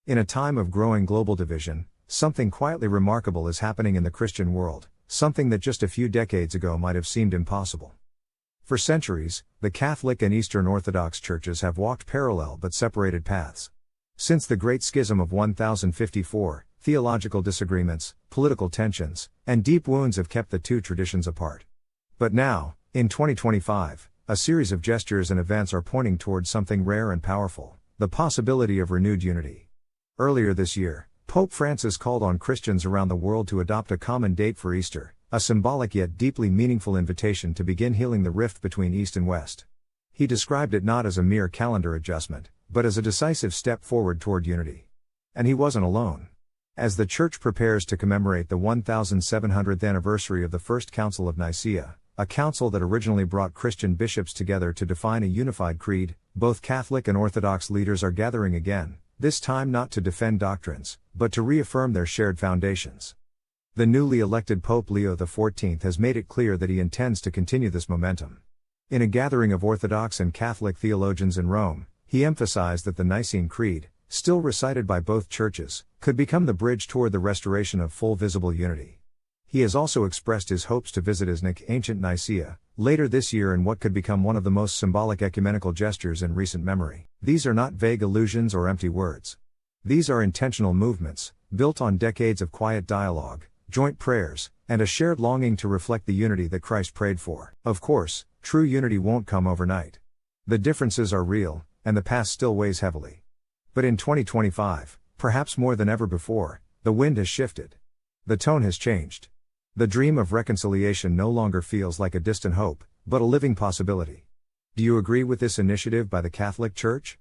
In a time of growing global division, something quietly remarkable is happening in the Christian world, something that just a few decades ago might have seemed impossible. For centuries, the Catholic and Eastern Orthodox churches have walked parallel but separated paths. Since the Great Schism of 1054, theological disagreements, political tensions, and deep wounds have kept the two traditions apart. But now, in 2025, a series of gestures and events are pointing towards something rare and powerful: the possibility of renewed unity. Earlier this year, Pope Francis called on Christians around the world to adopt a common date for Easter, a symbolic yet deeply meaningful invitation to begin healing the rift between East and West. He described it not as a mere calendar adjustment, but as a decisive step forward toward unity. And he wasn't alone. As the Church prepares to commemorate the 1700th anniversary of the First Council of Nicaea, a council that originally brought Christian bishops together to define a unified creed, both Catholic and Orthodox leaders are gathering again, this time not to defend doctrines, but to reaffirm their shared foundations. The newly elected Pope Leo XIV has made it clear that he intends to continue this momentum. In a gathering of Orthodox and Catholic theologians in Rome, he emphasized that the Nicene Creed, still recited by both churches, could become the bridge toward the restoration of full visible unity. He has also expressed his hopes to visit ancient Nicaea, later this year in what could become one of the most symbolic ecumenical gestures in recent memory. These are not vague illusions or empty words. These are intentional movements, built on decades of quiet dialogue, joint prayers, and a shared longing to reflect the unity that Christ prayed for. Of course, true unity won't come overnight. The differences are real, and the past still weighs heavily. But in 2025, perhaps more than ever before, the wind has shifted. The tone has changed. The dream of reconciliation no longer feels like a distant hope, but a living possibility. Do you agree with this initiative by the Catholic Church?